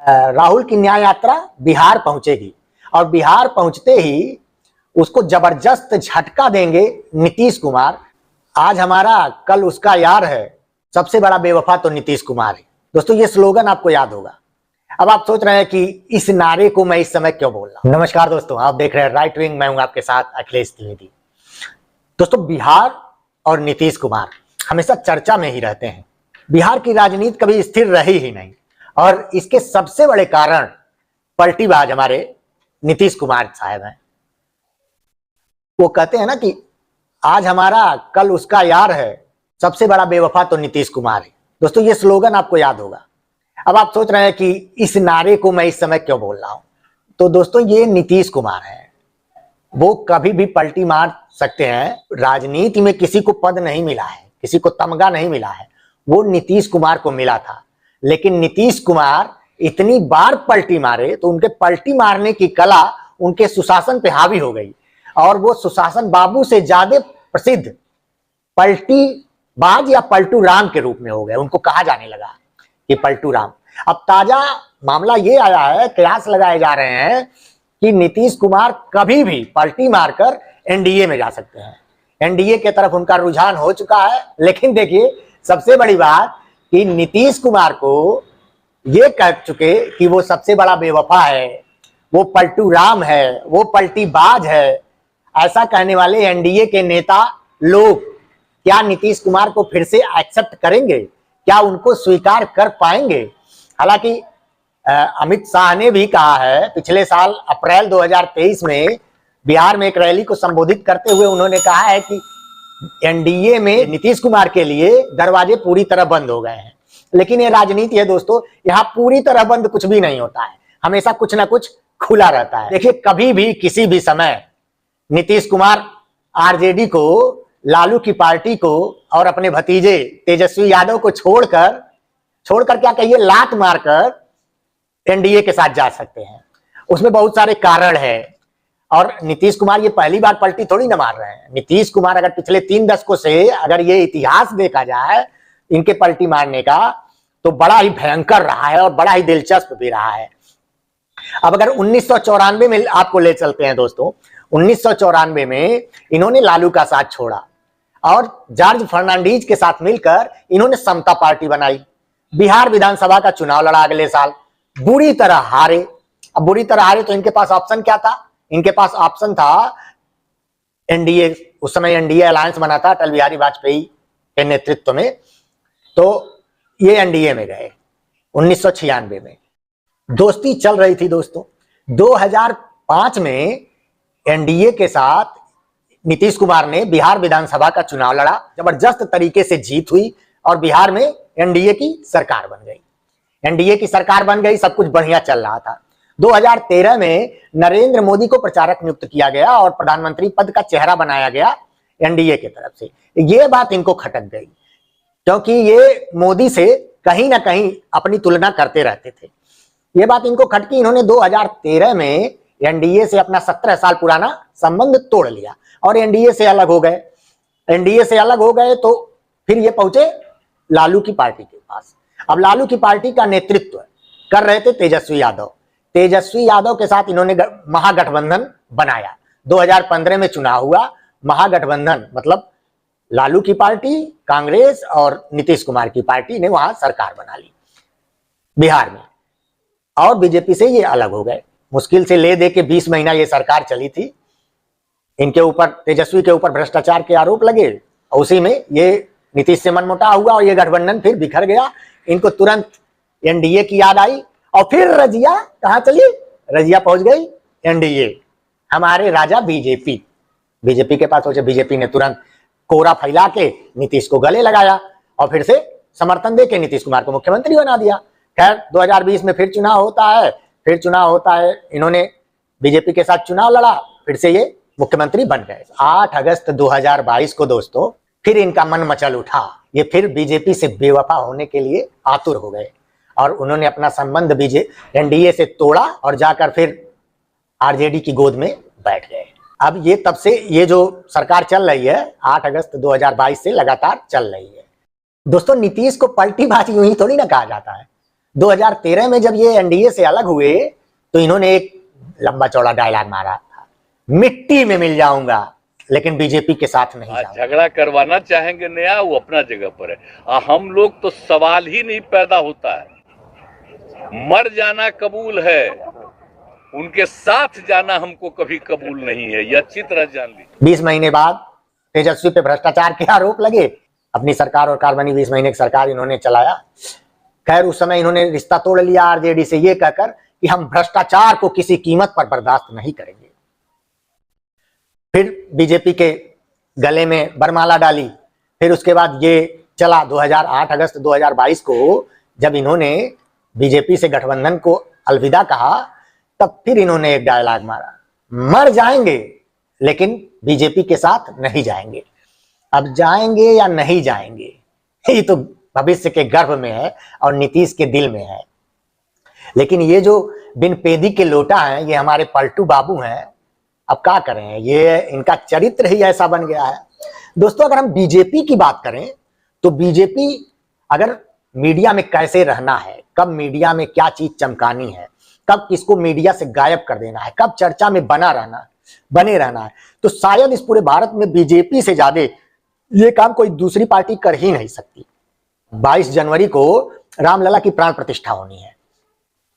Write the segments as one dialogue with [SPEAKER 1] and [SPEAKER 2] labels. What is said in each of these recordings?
[SPEAKER 1] राहुल की न्याय यात्रा बिहार पहुंचेगी और बिहार पहुंचते ही उसको जबरदस्त झटका देंगे नीतीश कुमार। आज हमारा कल उसका यार है, सबसे बड़ा बेवफा तो नीतीश कुमार है। दोस्तों ये स्लोगन आपको याद होगा। अब आप सोच रहे हैं कि इस नारे को मैं इस समय क्यों बोल रहा हूं। नमस्कार दोस्तों, आप देख रहे हैं राइट विंग, मैं हूं आपके साथ अखिलेश द्विवेदी। दोस्तों बिहार और नीतीश कुमार हमेशा चर्चा में ही रहते हैं। बिहार की राजनीति कभी स्थिर रही ही नहीं और इसके सबसे बड़े कारण पलटीबाज हमारे नीतीश कुमार साहब हैं। वो कहते हैं ना कि आज हमारा कल उसका यार है, सबसे बड़ा बेवफा तो नीतीश कुमार है। दोस्तों ये स्लोगन आपको याद होगा। अब आप सोच रहे हैं कि इस नारे को मैं इस समय क्यों बोल रहा हूं। तो दोस्तों ये नीतीश कुमार है, वो कभी भी पलटी मार सकते हैं। राजनीति में किसी को पद नहीं मिला है, किसी को तमगा नहीं मिला है, वो नीतीश कुमार को मिला था। लेकिन नीतीश कुमार इतनी बार पलटी मारे तो उनके पलटी मारने की कला उनके सुशासन पे हावी हो गई और वो सुशासन बाबू से ज्यादा प्रसिद्ध पलटी बाज या पलटू राम के रूप में हो गए। उनको कहा जाने लगा कि पलटू राम। अब ताजा मामला ये आया है, कयास लगाए जा रहे हैं कि नीतीश कुमार कभी भी पलटी मारकर एनडीए में जा सकते हैं। एनडीए के तरफ उनका रुझान हो चुका है। लेकिन देखिए सबसे बड़ी बात कि नीतीश कुमार को ये कह चुके कि वो सबसे बड़ा बेवफा है, वो पलटू राम है, वो पलटीबाज है। ऐसा कहने वाले एनडीए के नेता लोग क्या नीतीश कुमार को फिर से एक्सेप्ट करेंगे? क्या उनको स्वीकार कर पाएंगे? हालांकि अमित शाह ने भी कहा है, पिछले साल अप्रैल 2023 में बिहार में एक रैली को संबोधित करते हुए उन्होंने कहा है कि एनडीए में नीतीश कुमार के लिए दरवाजे पूरी तरह बंद हो गए हैं। लेकिन ये राजनीति है दोस्तों, यहाँ पूरी तरह बंद कुछ भी नहीं होता है, हमेशा कुछ ना कुछ खुला रहता है। देखिए कभी भी किसी भी समय नीतीश कुमार आरजेडी को, लालू की पार्टी को और अपने भतीजे तेजस्वी यादव को छोड़कर क्या कहिए लात मारकर एनडीए के साथ जा सकते हैं। उसमें बहुत सारे कारण है और नीतीश कुमार ये पहली बार पलटी थोड़ी ना मार रहे हैं। नीतीश कुमार अगर पिछले 3 दशकों से अगर ये इतिहास देखा जाए इनके पलटी मारने का, तो बड़ा ही भयंकर रहा है और बड़ा ही दिलचस्प भी रहा है। अब अगर 1994 में आपको ले चलते हैं दोस्तों, 1994 में इन्होंने लालू का साथ छोड़ा और जॉर्ज फर्नांडीज के साथ मिलकर इन्होंने समता पार्टी बनाई। बिहार विधानसभा का चुनाव लड़ा अगले साल, बुरी तरह हारे। अब बुरी तरह हारे तो इनके पास ऑप्शन क्या था? इनके पास ऑप्शन था एनडीए। उस समय एनडीए अलायंस बना था अटल बिहारी वाजपेयी के नेतृत्व में, तो ये एनडीए में गए 1996 में। दोस्ती चल रही थी दोस्तों। 2005 में एनडीए के साथ नीतीश कुमार ने बिहार विधानसभा का चुनाव लड़ा, जबरदस्त तरीके से जीत हुई और बिहार में एनडीए की सरकार बन गई। एनडीए की सरकार बन गई, सब कुछ बढ़िया चल रहा था। 2013 में नरेंद्र मोदी को प्रचारक नियुक्त किया गया और प्रधानमंत्री पद का चेहरा बनाया गया एनडीए की तरफ से। ये बात इनको खटक गई क्योंकि ये मोदी से कहीं ना कहीं अपनी तुलना करते रहते थे। ये बात इनको खटकी। इन्होंने 2013 में एनडीए से अपना 17 साल पुराना संबंध तोड़ लिया और एनडीए से अलग हो गए। एनडीए से अलग हो गए तो फिर ये पहुंचे लालू की पार्टी के पास। अब लालू की पार्टी का नेतृत्व कर रहे थे तेजस्वी यादव। तेजस्वी यादव के साथ इन्होंने महागठबंधन बनाया। 2015 में चुनाव हुआ, महागठबंधन मतलब लालू की पार्टी, कांग्रेस और नीतीश कुमार की पार्टी ने वहां सरकार बना ली बिहार में और बीजेपी से ये अलग हो गए। मुश्किल से ले दे के 20 महीना ये सरकार चली थी। इनके ऊपर, तेजस्वी के ऊपर भ्रष्टाचार के आरोप लगे और उसी में ये नीतीश से मनमुटाव हुआ और ये गठबंधन फिर बिखर गया। इनको तुरंत एनडीए की याद आई और फिर रजिया कहां चली? रजिया पहुंच गई एनडीए। हमारे राजा बीजेपी के पास पहुंचे। बीजेपी ने तुरंत कोरा फैला के नीतीश को गले लगाया और फिर से समर्थन दे के नीतीश कुमार को मुख्यमंत्री बना दिया। खैर 2020 में फिर चुनाव होता है। इन्होंने बीजेपी के साथ चुनाव लड़ा, फिर से ये मुख्यमंत्री बन गए। 8 अगस्त 2022 को दोस्तों फिर इनका मन मचल उठा। ये फिर बीजेपी से बेवफा होने के लिए आतुर हो गए और उन्होंने अपना संबंध एनडीए से तोड़ा और जाकर फिर आरजेडी की गोद में बैठ गए। अब ये तब से ये जो सरकार चल रही है 8 अगस्त 2022 से लगातार चल रही है। दोस्तों नीतीश को पलटीबाज यूं ही थोड़ी ना कहा जाता है। 2013 में जब ये एनडीए से अलग हुए तो इन्होंने एक लंबा चौड़ा डायलॉग मारा था, मिट्टी में मिल जाऊंगा लेकिन बीजेपी के साथ नहीं जाऊंगा।
[SPEAKER 2] झगड़ा करवाना चाहेंगे नया, वो अपना जगह पर है। हम लोग तो सवाल ही नहीं पैदा होता है। मर जाना कबूल है, उनके साथ जाना हमको कभी कबूल नहीं है, यह अच्छी तरह जान ली।
[SPEAKER 1] 20 महीने बाद तेजस्वी पे भ्रष्टाचार के आरोप लगे, अपनी सरकार और कार बनी, 20 महीने की सरकार इन्होंने चलाया। खैर उस समय इन्होंने रिश्ता तोड़ लिया आरजेडी से ये कहकर कि हम भ्रष्टाचार को किसी कीमत पर बर्दाश्त नहीं करेंगे। फिर बीजेपी के गले में बरमाला डाली। फिर उसके बाद ये चला 2008 अगस्त 2022 को जब इन्होंने बीजेपी से गठबंधन को अलविदा कहा, तब फिर इन्होंने एक डायलॉग मारा, मर जाएंगे लेकिन बीजेपी के साथ नहीं जाएंगे। अब जाएंगे या नहीं जाएंगे ये तो भविष्य के गर्भ में है और नीतीश के दिल में है। लेकिन ये जो बिन पेदी के लोटा हैं, ये हमारे पलटू बाबू हैं। अब क्या करें, ये इनका चरित्र ही ऐसा बन गया है। दोस्तों अगर हम बीजेपी की बात करें तो बीजेपी अगर मीडिया में कैसे रहना है, कब मीडिया में क्या चीज चमकानी है, कब किसको मीडिया से गायब कर देना है, कब चर्चा में बने रहना है, तो शायद इस पूरे भारत में बीजेपी से ज्यादा ये काम कोई दूसरी पार्टी कर ही नहीं सकती। 22 जनवरी को रामलला की प्राण प्रतिष्ठा होनी है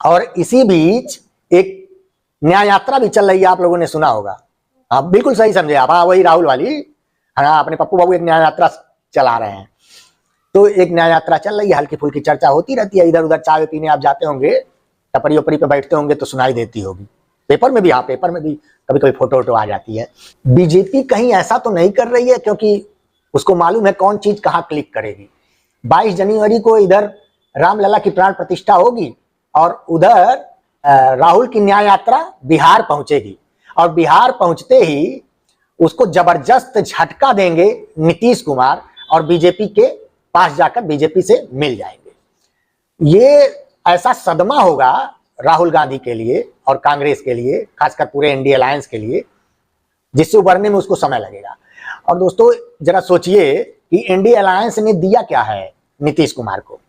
[SPEAKER 1] और इसी बीच एक न्याय यात्रा भी चल रही है, आप लोगों ने सुना होगा। आप बिल्कुल सही समझे आप, वही राहुल वाली, हाँ अपने पप्पू बाबू एक न्याय यात्रा चला रहे हैं। तो एक न्याय यात्रा चल रही है, हल्की फुल्की चर्चा होती रहती है, इधर उधर चाय पीने आप जाते होंगे, टपरी उपरी पे बैठते होंगे तो सुनाई देती होगी, पेपर में भी, हाँ पेपर में भी कभी कभी फोटो वोटो आ जाती है। बीजेपी कहीं ऐसा तो नहीं कर रही है क्योंकि उसको मालूम है कौन चीज कहाँ क्लिक करेगी। 22 जनवरी को इधर रामलला की प्राण प्रतिष्ठा होगी और उधर राहुल की न्याय यात्रा बिहार पहुंचेगी और बिहार पहुंचते ही उसको जबरदस्त झटका देंगे नीतीश कुमार और बीजेपी के पास जाकर बीजेपी से मिल जाएंगे। ये ऐसा सदमा होगा राहुल गांधी के लिए और कांग्रेस के लिए, खासकर पूरे इंडिया अलायंस के लिए, जिससे उभरने में उसको समय लगेगा। और दोस्तों जरा सोचिए कि इंडिया अलायंस ने दिया क्या है नीतीश कुमार को।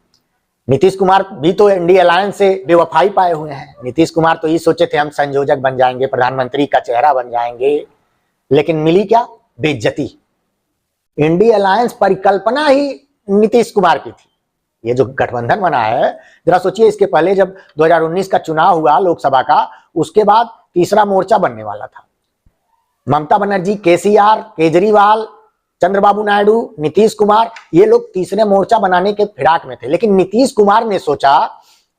[SPEAKER 1] नीतीश कुमार भी तो इंडिया अलायंस से बेवफाई पाए हुए हैं। नीतीश कुमार तो ये सोचे थे हम संयोजक बन जाएंगे, प्रधानमंत्री का चेहरा बन जाएंगे, लेकिन मिली क्या, बेइज्जती। इंडिया अलायंस परिकल्पना ही नीतीश कुमार की थी। ये जो गठबंधन बना है, जरा सोचिए इसके पहले जब 2019 का चुनाव हुआ लोकसभा का, उसके बाद तीसरा मोर्चा बनने वाला था। ममता बनर्जी, केसीआर, केजरीवाल, चंद्रबाबू नायडू, नीतीश कुमार, ये लोग तीसरे मोर्चा बनाने के फिराक में थे। लेकिन नीतीश कुमार ने सोचा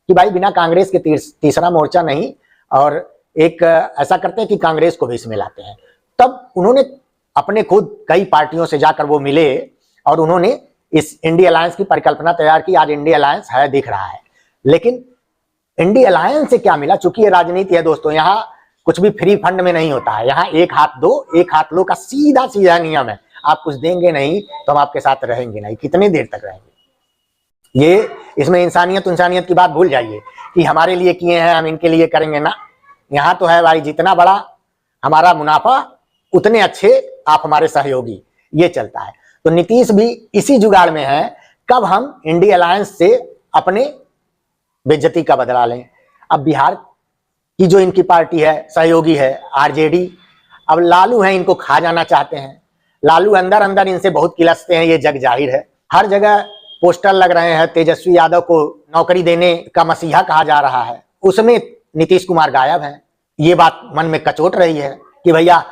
[SPEAKER 1] कि भाई बिना कांग्रेस के तीसरा मोर्चा नहीं, और एक ऐसा करते हैं कि कांग्रेस को भी इसमें लाते हैं। तब उन्होंने अपने खुद कई पार्टियों से जाकर वो मिले और उन्होंने इस इंडिया अलायंस की परिकल्पना तैयार की। आज इंडिया अलायंस है, दिख रहा है। लेकिन इंडिया अलायंस से क्या मिला, चूंकि ये राजनीति है दोस्तों, यहाँ कुछ भी फ्री फंड में नहीं होता है। यहाँ एक हाथ दो एक हाथ लो का सीधा सीधा नियम है। आप कुछ देंगे नहीं तो हम आपके साथ रहेंगे नहीं। कितनी देर तक रहेंगे? ये इसमें इंसानियत की बात भूल जाइए कि हमारे लिए किए हैं हम इनके लिए करेंगे ना। यहाँ तो है भाई, जितना बड़ा हमारा मुनाफा उतने अच्छे आप हमारे सहयोगी, ये चलता है। तो नीतीश भी इसी जुगाड़ में है, कब हम इंडिया अलायंस से अपने बेइज्जती का बदला लें। अब बिहार की जो इनकी पार्टी है, सहयोगी है आरजेडी, अब लालू है, इनको खा जाना चाहते हैं। लालू अंदर अंदर इनसे बहुत किलसते हैं, ये जग जाहिर है। हर जगह पोस्टर लग रहे हैं, तेजस्वी यादव को नौकरी देने का मसीहा कहा जा रहा है, उसमें नीतीश कुमार गायब हैं। ये बात मन में कचोट रही है कि भैया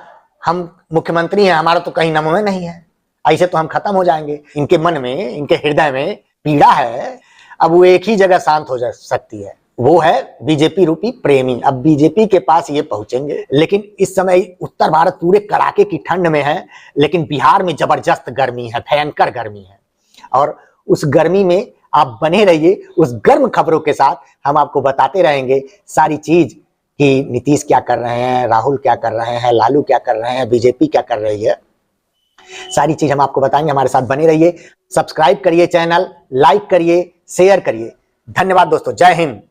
[SPEAKER 1] हम मुख्यमंत्री हैं, हमारा तो कहीं नमूने नहीं है, ऐसे तो हम खत्म हो जाएंगे। इनके मन में, इनके हृदय में पीड़ा है। अब वो एक ही जगह शांत हो जा सकती है, वो है बीजेपी रूपी प्रेमी। अब बीजेपी के पास ये पहुंचेंगे। लेकिन इस समय उत्तर भारत पूरे कड़ाके की ठंड में है, लेकिन बिहार में जबरदस्त गर्मी है, भयंकर गर्मी है। और उस गर्मी में आप बने रहिए, उस गर्म खबरों के साथ हम आपको बताते रहेंगे सारी चीज कि नीतीश क्या कर रहे हैं, राहुल क्या कर रहे हैं, लालू क्या कर रहे हैं, बीजेपी क्या कर रही है। सारी चीज हम आपको बताएंगे, हमारे साथ बने रहिए। सब्सक्राइब करिए चैनल, लाइक करिए, शेयर करिए। धन्यवाद दोस्तों, जय हिंद।